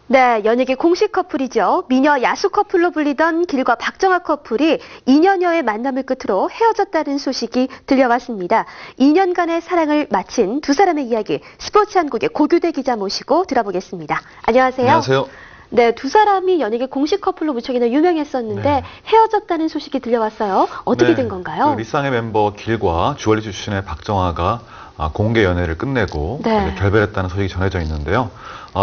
네, 연예계 공식 커플이죠. 미녀 야수 커플로 불리던 길과 박정아 커플이 2년여의 만남을 끝으로 헤어졌다는 소식이 들려왔습니다. 2년간의 사랑을 마친 두 사람의 이야기, 스포츠 한국의 고규대 기자 모시고 들어보겠습니다. 안녕하세요. 안녕하세요. 네, 두 사람이 연예계 공식 커플로 무척이나 유명했었는데 네. 헤어졌다는 소식이 들려왔어요. 어떻게 된 건가요? 그 리쌍의 멤버 길과 주얼리 출신의 박정아가 공개 연애를 끝내고 네. 결별했다는 소식이 전해져 있는데요.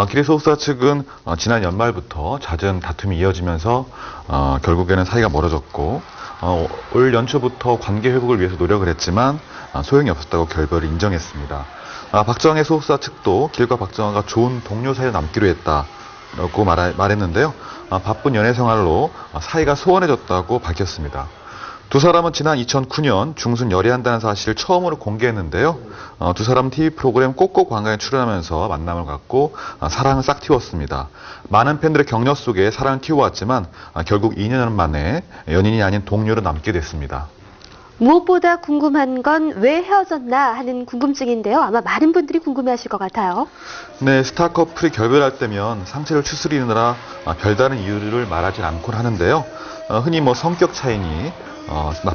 길의 소속사 측은 지난 연말부터 잦은 다툼이 이어지면서 결국에는 사이가 멀어졌고 올 연초부터 관계 회복을 위해서 노력을 했지만 소용이 없었다고 결별을 인정했습니다. 박정아의 소속사 측도 길과 박정아가 좋은 동료 사이로 남기로 했다라고 말했는데요. 바쁜 연애 생활로 사이가 소원해졌다고 밝혔습니다. 두 사람은 지난 2009년 중순 열애한다는 사실을 처음으로 공개했는데요. 두 사람은 TV 프로그램 꼭꼭 관광에 출연하면서 만남을 갖고 사랑을 싹 틔웠습니다. 많은 팬들의 격려 속에 사랑을 틔워왔지만 결국 2년 만에 연인이 아닌 동료로 남게 됐습니다. 무엇보다 궁금한 건 왜 헤어졌나 하는 궁금증인데요. 아마 많은 분들이 궁금해하실 것 같아요. 네, 스타 커플이 결별할 때면 상처를 추스리느라 별다른 이유를 말하지 않곤 하는데요. 흔히 성격 차이니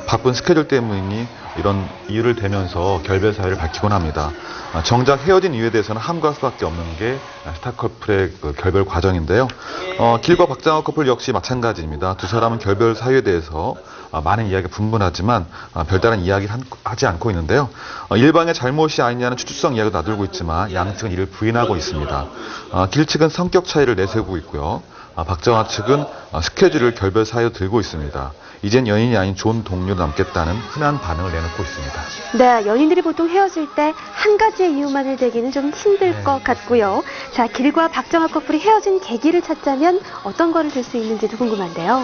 바쁜 스케줄 때문이니 이런 이유를 대면서 결별 사유를 밝히곤 합니다. 정작 헤어진 이유에 대해서는 함구할 수밖에 없는 게 스타 커플의 결별 과정인데요. 길과 박정아 커플 역시 마찬가지입니다. 두 사람은 결별 사유에 대해서 많은 이야기가 분분하지만 별다른 이야기를 하지 않고 있는데요. 일방의 잘못이 아니냐는 추측성 이야기도 나돌고 있지만 양측은 이를 부인하고 있습니다. 길 측은 성격 차이를 내세우고 있고요. 박정아 측은 스케줄을 결별 사유로 들고 있습니다. 이젠 연인이 아닌 좋은 동료로 남겠다는 흔한 반응을 내놓고 있습니다. 네, 연인들이 보통 헤어질 때 한 가지의 이유만을 대기는 좀 힘들 것 같고요. 자, 길과 박정아 커플이 헤어진 계기를 찾자면 어떤 거를 들 수 있는지도 궁금한데요.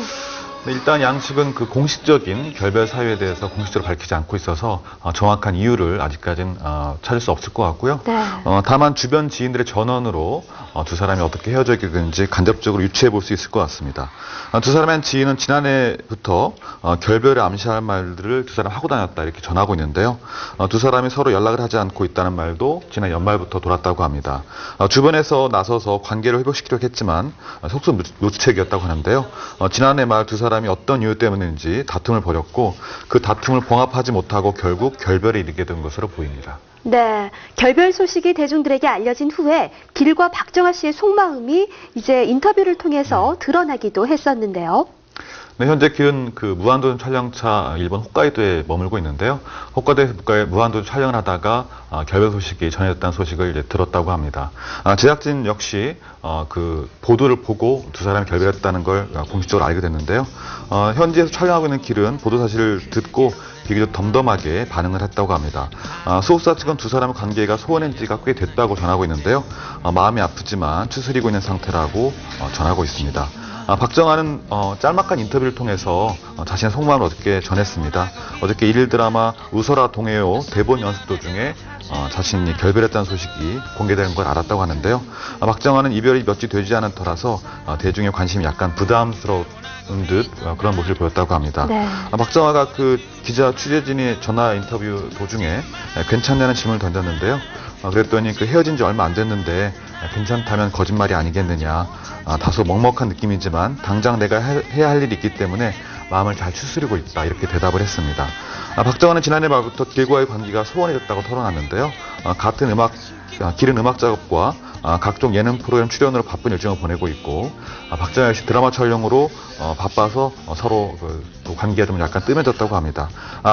일단 양측은 그 공식적인 결별 사유에 대해서 공식적으로 밝히지 않고 있어서 정확한 이유를 아직까지는 찾을 수 없을 것 같고요. 네. 다만 주변 지인들의 전언으로 두 사람이 어떻게 헤어졌게 된지 간접적으로 유추해 볼 수 있을 것 같습니다. 두 사람의 지인은 지난해부터 결별을 암시할 말들을 두 사람 하고 다녔다 이렇게 전하고 있는데요. 두 사람이 서로 연락을 하지 않고 있다는 말도 지난 연말부터 돌았다고 합니다. 주변에서 나서서 관계를 회복시키려고 했지만 속수무책이었다고 하는데요. 지난해 말 두 사람이 어떤 이유 때문인지 다툼을 벌였고 그 다툼을 봉합하지 못하고 결국 결별에 이르게 된 것으로 보입니다. 네, 결별 소식이 대중들에게 알려진 후에 길과 박정아 씨의 속마음이 이제 인터뷰를 통해서 드러나기도 했었는데요. 네, 현재 길은 무한도전 촬영차 일본 홋카이도에 머물고 있는데요. 홋카이도에서 무한도전 촬영을 하다가 결별 소식이 전해졌다는 소식을 이제 들었다고 합니다. 제작진 역시 보도를 보고 두 사람이 결별했다는 걸 공식적으로 알게 됐는데요. 현지에서 촬영하고 있는 길은 보도 사실을 듣고 비교적 덤덤하게 반응을 했다고 합니다. 소속사 측은 두 사람의 관계가 소원한 지가 꽤 됐다고 전하고 있는데요. 마음이 아프지만 추스리고 있는 상태라고 전하고 있습니다. 박정아는 짤막한 인터뷰를 통해서 자신의 속마음을 어저께 전했습니다. 어저께 일일 드라마 웃어라 동해요 대본 연습 도중에 자신이 결별했다는 소식이 공개되는 걸 알았다고 하는데요. 박정아는 이별이 몇 주 되지 않은 터라서 대중의 관심이 약간 부담스러운 듯 그런 모습을 보였다고 합니다. 네. 박정아가 기자 취재진이 전화 인터뷰 도중에 괜찮냐는 질문을 던졌는데요. 그랬더니 헤어진 지 얼마 안 됐는데 괜찮다면 거짓말이 아니겠느냐. 다소 먹먹한 느낌이지만 당장 내가 해야 할 일이 있기 때문에 마음을 잘 추스리고 있다 이렇게 대답을 했습니다. 박정아는 지난해 말부터 길과의 관계가 소원해졌다고 털어놨는데요. 길은 음악 작업과 각종 예능 프로그램 출연으로 바쁜 일정을 보내고 있고 박정아 역시 드라마 촬영으로 바빠서 서로 관계가 좀 약간 뜸해졌다고 합니다.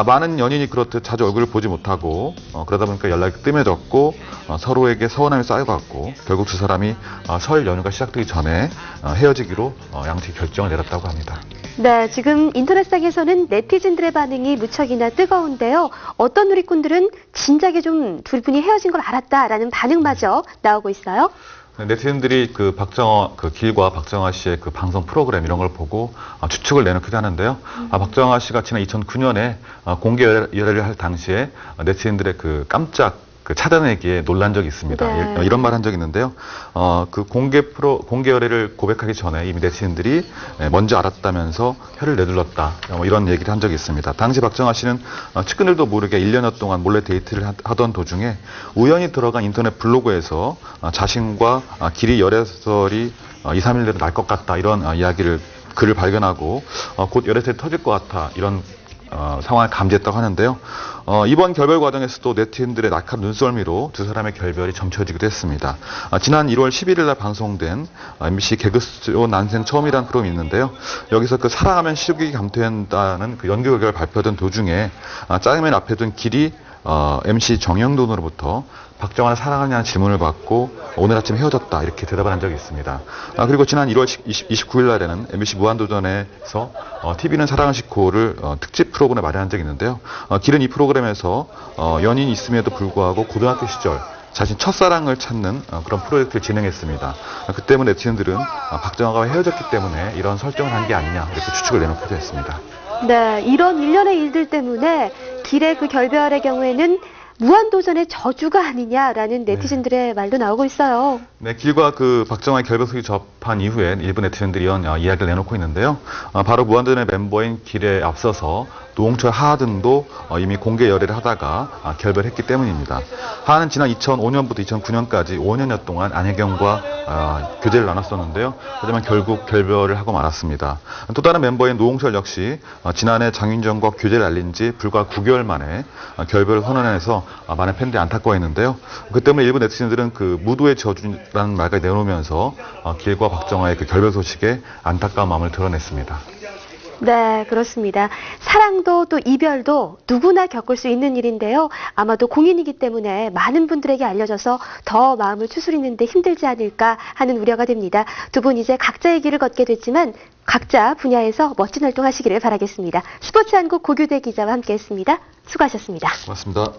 많은 연인이 그렇듯 자주 얼굴을 보지 못하고 그러다 보니까 연락이 뜸해졌고 서로에게 서운함이 쌓여갔고 결국 두 사람이 설 연휴가 시작되기 전에 헤어지기로 양측이 결정을 내렸다고 합니다. 네, 지금 인터넷상에서는 네티즌들의 반응이 무척이나 뜨거운데요. 어떤 누리꾼들은 진작에 좀 둘 분이 헤어진 걸 알았다라는 반응마저 나오고 있어요. 네티즌들이 길과 박정아 씨의 방송 프로그램 이런 걸 보고 추측을 내놓기도 하는데요. 박정아 씨가 지난 2009년에 공개 열애를 할 당시에 네티즌들의 깜짝 차단내기에 놀란 적이 있습니다. 네. 이런 말 한 적이 있는데요. 공개 열애를 고백하기 전에 이미 네티즌들이 먼저 알았다면서 혀를 내둘렀다. 이런 얘기를 한 적이 있습니다. 당시 박정아 씨는 측근들도 모르게 1년여 동안 몰래 데이트를 하던 도중에 우연히 들어간 인터넷 블로그에서 자신과 길이 열애설이 2, 3일 내로 날 것 같다 이런 글을 발견하고 곧 열애설이 터질 것 같아 이런 상황을 감지했다고 하는데요. 이번 결별 과정에서도 네티즌들의 날카로운 눈썰미로 두 사람의 결별이 점쳐지기도 했습니다. 지난 1월 11일 날 방송된 MBC 개그쇼 난생 처음이라는 프로그램이 있는데요. 여기서 그 사랑하면 시국이 감퇴한다는 그 연기 결과를 발표하던 도중에 짜장면 앞에 둔 길이 MC 정영돈으로부터 박정환을 사랑하냐는 질문을 받고 오늘 아침 헤어졌다 이렇게 대답을 한 적이 있습니다. 그리고 지난 1월 29일 날에는 MBC 무한도전에서 TV는 사랑을 싣고를 특집 프로그램을 마련한 적이 있는데요. 길은 이 프로그램에서 연인이 있음에도 불구하고 고등학교 시절 자신 첫사랑을 찾는 그런 프로젝트를 진행했습니다. 그 때문에 네티즌들은 박정환과 헤어졌기 때문에 이런 설정을 한 게 아니냐 이렇게 추측을 내놓기도 했습니다. 네, 이런 일련의 일들 때문에 길의 그 결별의 경우에는 무한도전의 저주가 아니냐라는 네티즌들의 말도 나오고 있어요. 네, 길과 그 박정환의 결별 소식이 접한 이후에 일부 네티즌들이 이런 이야기를 내놓고 있는데요. 바로 무한도전의 멤버인 길에 앞서서 노홍철, 하하 등도 이미 공개 열애를 하다가 결별했기 때문입니다. 하하는 지난 2005년부터 2009년까지 5년여 동안 안혜경과 교제를 나눴었는데요. 하지만 결국 결별을 하고 말았습니다. 또 다른 멤버인 노홍철 역시 지난해 장윤정과 교제를 알린 지 불과 9개월 만에 결별을 선언해서 많은 팬들이 안타까워했는데요. 그 때문에 일부 네티즌들은 그 무도의 저주라는 말까지 내놓으면서 길과 박정화의 그 결별 소식에 안타까운 마음을 드러냈습니다. 네, 그렇습니다. 사랑도 또 이별도 누구나 겪을 수 있는 일인데요. 아마도 공인이기 때문에 많은 분들에게 알려져서 더 마음을 추스리는데 힘들지 않을까 하는 우려가 됩니다. 두 분 이제 각자의 길을 걷게 됐지만 각자 분야에서 멋진 활동하시기를 바라겠습니다. 스포츠 한국 고규대 기자와 함께했습니다. 수고하셨습니다. 고맙습니다.